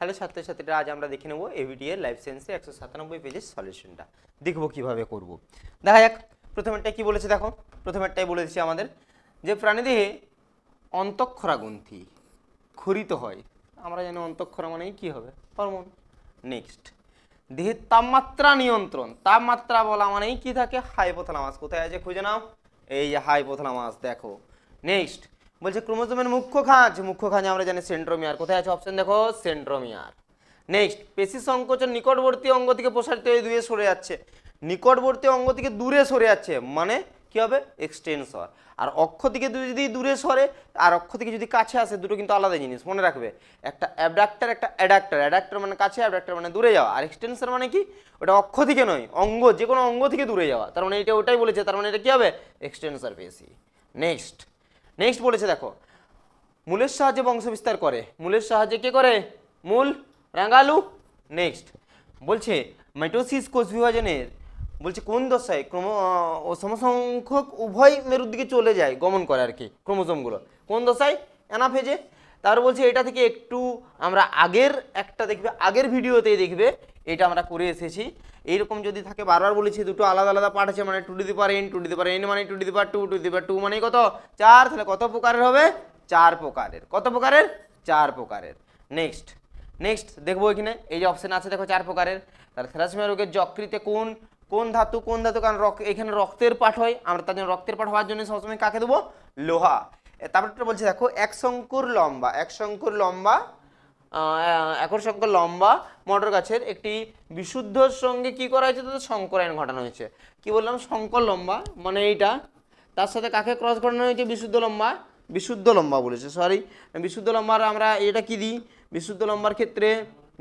Hello ছাত্রছাত্রীরা, আজ আমরা দেখে নেব এভিডি এর লাইফ সায়েন্সে 197 পেজের সলিউশনটা দেখব কিভাবে করব। দেখা যাক প্রথমেরটা কি বলেছে। দেখো প্রথমেরটাই বলে দিচ্ছি আমাদের যে প্রাণীদেহে অন্তঃক্ষরা গ্রন্থি ক্ষরিত হয়। আমরা জানি অন্তঃক্ষরা মানে কি হবে, হরমোন। নেক্সট, দেহের তাপমাত্রা নিয়ন্ত্রণ, তাপমাত্রা বলা মানেই কি থাকে, হাইপোথ্যালামাস। কোথায় আছে খুঁজে নাও, এই যে হাইপোথ্যালামাস দেখো। নেক্সট বলছে ক্রোমোজোমের মুখ্য খাঁজ আমরা জানি সেন্ট্রোমিয়ার। কোথায় আছে অপশন দেখো, সেন্ট্রোমিয়ার। নেক্সট, পেশি সংকোচন নিকটবর্তী অঙ্গ থেকে প্রসারিত হয়ে দূরে সরে যাচ্ছে, নিকটবর্তী অঙ্গ থেকে দূরে সরে যাচ্ছে মানে কি হবে, এক্সটেনসর। আর অক্ষ থেকে যদি দূরে সরে আর অক্ষ থেকে যদি কাছে আসে, দুটো কিন্তু আলাদা জিনিস, মনে রাখবে। একটা অ্যাবডাক্টর, একটা অ্যাডাক্টর। অ্যাডাক্টর মানে কাছে, অ্যাবডাক্টর মানে দূরে যাওয়া। আর এক্সটেনসর মানে কি, ওটা অক্ষ থেকে নয়, অঙ্গ, যে কোনো অঙ্গ থেকে দূরে যাওয়া। তার মানে এটা ওটাই বলেছে, তার মানে এটা কি হবে, এক্সটেনসর পেশি। নেক্সট বলেছে দেখো, মূলের সাহায্যে বংশ বিস্তার করে। মূলের সাহায্যে কে করে, মূল, রাঙালু। নেক্সট বলছে মাইটোসিস কোষ বিভাজনের বলছে কোন দশায় সমসংখ্যক উভয় মেরুর দিকে চলে যায়, গমন করে আর কি ক্রোমোজোমগুলো, কোন দশায়, অ্যানাফেজে। তার বলছে এটা থেকে একটু আমরা আগের একটা দেখবে, আগের ভিডিওতেই দেখবে এটা আমরা করে এসেছি। এইরকম যদি থাকে, বারবার বলেছি দুটো আলাদা আলাদা পার্ট আছে, মানে 2n, 2n মানে 2 মানে কত, 4। তাহলে কত প্রকারের হবে, 4 প্রকারের। কত প্রকারের, 4 প্রকারের। নেক্সট দেখবো এখানে এই যে অপশন আছে দেখো 4 প্রকারের। তাহলে থ্যালাসেমিয়া রোগের যকৃতে কোন ধাতু, কারণ এখানে রক্তের পাঠ হয়, আমরা তার জন্য রক্তের পাঠ হওয়ার জন্য সবসময় কাকে দেবো, লোহা। তারপরে বলছে দেখো এক শঙ্কুর লম্বা মটর গাছের একটি বিশুদ্ধর সঙ্গে কি করা হয়েছে, তাদের সংকরায়ন ঘটানো হয়েছে। কি বললাম, শঙ্কর লম্বা মানে এইটা, তার সাথে কাকে ক্রস ঘটানো হয়েছে, বিশুদ্ধ লম্বা বলেছে, সরি। বিশুদ্ধ লম্বার আমরা এটা কি দিই, বিশুদ্ধ লম্বার ক্ষেত্রে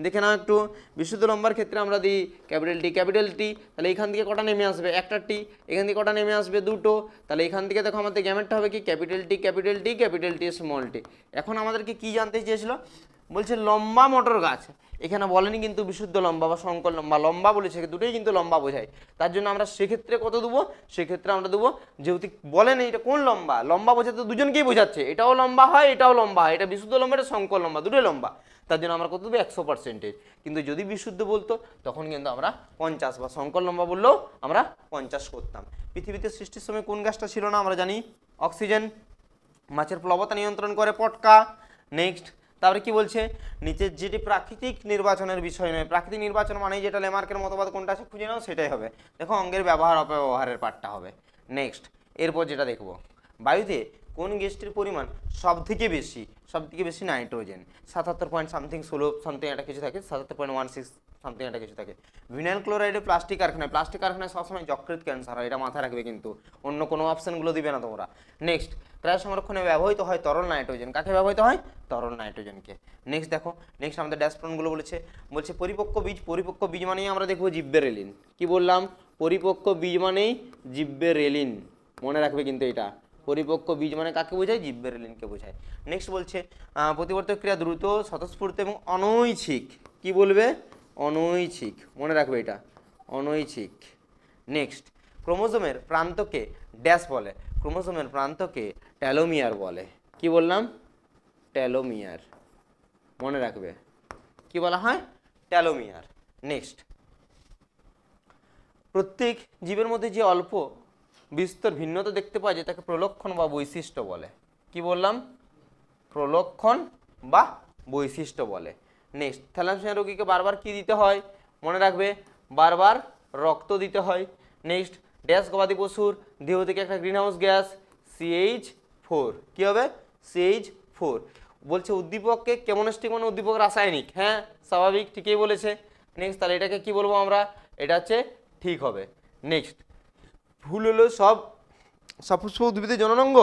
দেখে নাও একটু, বিশুদ্ধ লম্বার ক্ষেত্রে আমরা দিই ক্যাপিটাল টি। তাহলে এখান থেকে কটা নেমে আসবে, একটা টি। এখান থেকে কটা নেমে আসবে, দুটো। তাহলে এখান থেকে দেখো আমাদের গ্যামেটটা হবে কি, ক্যাপিটাল টি স্মল টি। এখন আমাদেরকে কি জানতে চেয়েছিল, বলছে লম্বা মটর গাছ, এখানে বলেনি কিন্তু বিশুদ্ধ লম্বা বা সংকর লম্বা বলেছে, দুটোই কিন্তু লম্বা বোঝায়। তার জন্য আমরা সেক্ষেত্রে কত দেবো, সেক্ষেত্রে আমরা দেবো, যেহেতু বলেন এটা কোন লম্বা বোঝাতে দুজনকেই বোঝাচ্ছে, এটাও লম্বা হয় এটাও লম্বা হয়, এটা বিশুদ্ধ লম্বা এটা সংকর লম্বা, দুটোই লম্বা। তার জন্য আমরা কত দেবো, 100%। কিন্তু যদি বিশুদ্ধ বলতো তখন কিন্তু আমরা 50, বা সংকর লম্বা বললেও আমরা 50 করতাম। পৃথিবীতে সৃষ্টির সময় কোন গ্যাসটা ছিল না, আমরা জানি অক্সিজেন। মাছের প্লবতা নিয়ন্ত্রণ করে পটকা। নেক্সট তারপরে কি বলছে, নিচের যেটি প্রাকৃতিক নির্বাচনের বিষয় নয়, প্রাকৃতিক নির্বাচন মানে যেটা লেমার্কের মতবাদ কোনটা আছে খুঁজে নাও, সেটাই হবে। দেখো অঙ্গের ব্যবহার অপব্যবহারের পার্টটা হবে। নেক্সট এরপর যেটা দেখবো, বায়ুতে কোন গ্যাসটির পরিমাণ সব থেকে বেশি নাইট্রোজেন, 77 সামথিং একটা কিছু থাকে, 77.16 সামথিং একটা কিছু থাকে। ভিনাইল ক্লোরাইডে প্লাস্টিক কারখানায় সবসময় যকৃত ক্যান্সার হয়, এটা মাথায় রাখবে কিন্তু, অন্য কোনো অপশনগুলো দিবে না তোমরা। নেক্সট প্রায় সংরক্ষণে ব্যবহৃত হয় তরল নাইট্রোজেন, কাকে ব্যবহৃত হয়, তরল নাইট্রোজেনকে। নেক্সট দেখো, নেক্সট আমাদের ড্যাশপ্রনগুলো বলছে পরিপক্ক বীজ মানেই আমরা দেখবো জিব্বেরেলিন। কি বললাম, পরিপক্ক বীজ মানেই জিব্বেরেলিন, মনে রাখবে কিন্তু এটা, পরিপক্ক বীজ মানে কাকে বোঝায়, জিব্বেরেলিনকে বোঝায়। নেক্সট বলছে প্রতিবর্তক ক্রিয়া দ্রুত, স্বতঃস্ফূর্ত এবং অনৈচ্ছিক। কি বলবে, অনৈচ্ছিক, মনে রাখবে এটা, অনৈচ্ছিক। নেক্সট ক্রোমোজোমের প্রান্তকে ড্যাশ বলে, ক্রোমোজোমের প্রান্তকে টেলোমিয়ার বলে। কি বললাম, টেলোমিয়ার, মনে রাখবে কি বলা হয়, টেলোমিয়ার। নেক্সট প্রত্যেক জীবের মধ্যে যে অল্প বিস্তর ভিন্নতা দেখতে পাওয়া যায় তাকে প্রলক্ষণ বা বৈশিষ্ট্য বলে। কি বললাম, প্রলক্ষণ বা বৈশিষ্ট্য বলে। নেক্সট থ্যালাসেমিয়া রোগীকে বারবার কি দিতে হয়, মনে রাখবে, বারবার রক্ত দিতে হয়। নেক্সট ড্যাশ গবাদি পশুর দেহ থেকে একটা গ্রিনহাউস গ্যাস CH4, কি হবে, CH4। বলছে উদ্দীপককে কেমোস্টিক মানে উদ্দীপক রাসায়নিক, হ্যাঁ স্বাভাবিক, ঠিকই বলেছে। নেক্সট তাহলে এটাকে কি বলবো আমরা, এটা হচ্ছে ঠিক হবে। নেক্সট ফুল হলো সব সপুষ্প উদ্ভিদের জননাঙ্গ,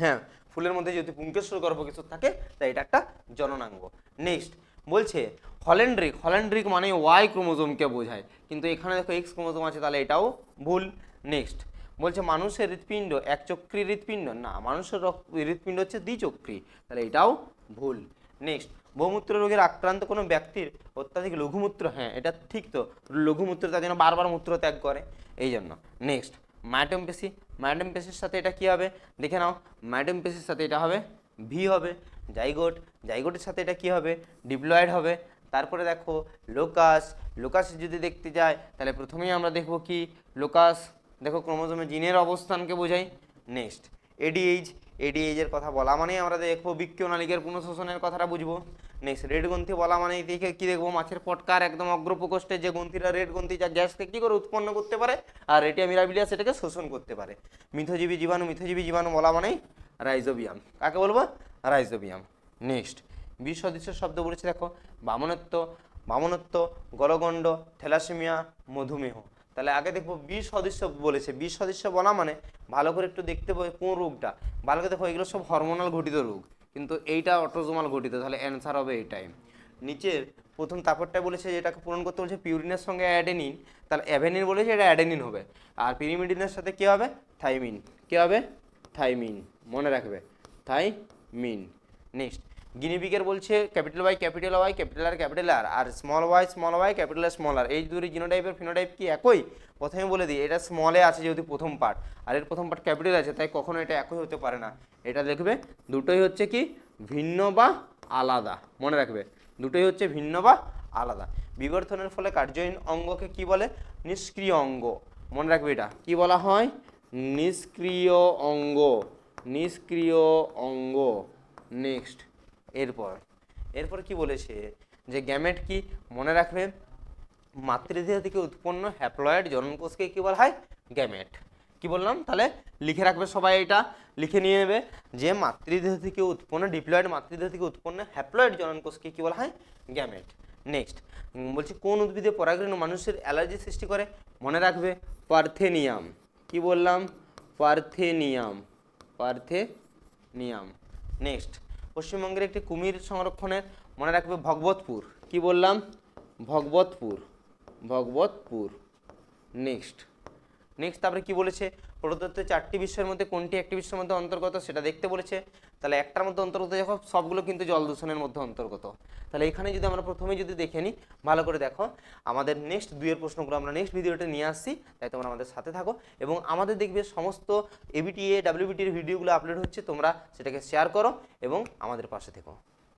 হ্যাঁ ফুলের মধ্যে যদি পুংকেশর গর্ভকেশর থাকে তাই এটা একটা জননাঙ্গ। নেক্সট বলছে হল্যান্ড্রিক মানে ওয়াই ক্রোমোজোমকে বোঝায়, কিন্তু এখানে দেখো এক্স ক্রোমোজোম আছে, তাহলে এটাও ভুল। নেক্সট বলছে মানুষের হৃৎপিণ্ড একচক্রী হৃৎপিণ্ড, না মানুষের হৃৎপিণ্ড হচ্ছে দ্বিচক্রী, তাহলে এটাও ভুল। নেক্সট বহুমূত্র রোগের আক্রান্ত কোনো ব্যক্তির অত্যাধিক লঘুমূত্র, হ্যাঁ এটা ঠিক তো, লঘুমূত্র তার জন্য বারবার মূত্র ত্যাগ করে এই জন্য। নেক্সট মায়োটোম পেশির সাথে এটা কি হবে, দেখে নাও, মায়োটোম পেশির সাথে এটা হবে ভি হবে। জাইগোট, জাইগোটের সাথে এটা কি হবে, ডিপ্লয়েড হবে। তারপরে দেখো লোকাস, লোকাস যদি দেখতে যাই তাহলে প্রথমেই আমরা দেখব কি লোকাস, দেখো ক্রোমোজোমে জিনের অবস্থানকে বোঝাই। নেক্সট এডিএইচ, এডিএইচের কথা বলা মানেই আমরা দেখবো বৃক্কীয় নালিকার পুনঃশোষণের কথাটা বুঝবো। নেক্সট রেড গ্রন্থি বলা মানে দেখে কি দেখবো, মাছের পটকার একদম অগ্রপ্রকোষ্ঠে যে গ্রন্থিটা রেড গ্রন্থি যা গ্যাসকে কী করে উৎপন্ন করতে পারে আর রেটিয়া মিরাবিলিয়া সেটাকে শোষণ করতে পারে। মিথজীবী জীবাণু, মিথজীবী জীবাণু বলা মানেই রাইজোবিয়াম, কাকে বলবো, রাইজোবিয়াম। নেক্সট বিশ সদৃশ্য শব্দ বলেছে দেখো, বামনত্ব, বামনত্ব, গলগণ্ড, থ্যালাসেমিয়া, মধুমেহ। তাহলে আগে দেখবো বিশ সদৃশ্য বলেছে, বিশ সদৃশ্য বলা মানে ভালো করে একটু দেখতে পাবে কোন রোগটা, ভালো করে দেখো এগুলো সব হরমোনাল ঘটিত রোগ, কিন্তু এইটা অটোজোমাল ঘটিত, তাহলে অ্যান্সার হবে এইটাই। নিচের প্রথম তারপরটা বলেছে যেটাকে পূরণ করতে বলেছে পিউরিনের সঙ্গে অ্যাডেনিন, তাহলে অ্যাভেনিন বলেছে এটা অ্যাডেনিন হবে, আর পিরিমিডিনের সাথে কী হবে, থাইমিন, কী হবে, থাইমিন, মনে রাখবে থাইমিন। নেক্সট গিনিপিগের বলছে capital Y capital Y capital R, আর small Y capital R small R, এই দুটি জিনোটাইপের ফিনোটাইপ কি একই, প্রথমে বলে দিই এটা স্মলে আছে যেহেতু প্রথম পার্ট, আর এর প্রথম পার্ট ক্যাপিটাল আছে, তাই কখনো এটা একই হতে পারে না, এটা দেখবে দুটোই হচ্ছে কি ভিন্ন বা আলাদা, মনে রাখবে দুটোই হচ্ছে ভিন্ন বা আলাদা। বিবর্তনের ফলে কার্যহীন অঙ্গকে কি বলে, নিষ্ক্রিয় অঙ্গ, মনে রাখবে এটা কি বলা হয়, নিষ্ক্রিয় অঙ্গ, নিষ্ক্রিয় অঙ্গ। নেক্সট এরপর কি বলেছে যে গ্যামেট কি, মনে রাখবে মাতৃদেহ থেকে উৎপন্ন হ্যাপ্লয়েড জননকোষকে কি বলা হয়, গ্যামেট। কি বললাম, তাহলে লিখে রাখবে সবাই, এটা লিখে নিয়ে নেবে যে মাতৃদেহ থেকে উৎপন্ন ডিপ্লয়েড মাতৃদেহ থেকে উৎপন্ন হ্যাপ্লয়েড জননকোষকে কি বলা হয়, গ্যামেট। নেক্সট বলছি কোন উদ্ভিদে পরাগরেণু মানুষের অ্যালার্জি সৃষ্টি করে, মনে রাখবে পার্থেনিয়াম, কি বললাম, পার্থেনিয়াম, পার্থেনিয়াম। নেক্সট পশ্চিমবঙ্গের একটি কুমির সংরক্ষণের, মনে রাখবে ভগবতপুর, কি বললাম, ভগবতপুর, ভগবতপুর। নেক্সট তারপরে কি বলেছে, প্রদত্ত চারটি বিশ্বের মধ্যে কোনটি একটি বিশ্বের মধ্যে অন্তর্গত সেটা দেখতে বলেছে, তাহলে একটার মধ্যে অন্তর্গত দেখো সবগুলো কিন্তু জল দূষণের মধ্যে অন্তর্গত। তাহলে এখানে যদি আমরা প্রথমে যদি দেখে নিই ভালো করে দেখো, আমাদের নেক্সট দুইয়ের প্রশ্নগুলো আমরা নেক্সট ভিডিওতে নিয়ে আসছি, তাই তোমরা আমাদের সাথে থাকো এবং আমাদের দেখবে সমস্ত এবিটিএ ডাব্লিউবিটির ভিডিওগুলো আপলোড হচ্ছে, তোমরা সেটাকে শেয়ার করো এবং আমাদের পাশে থেকো।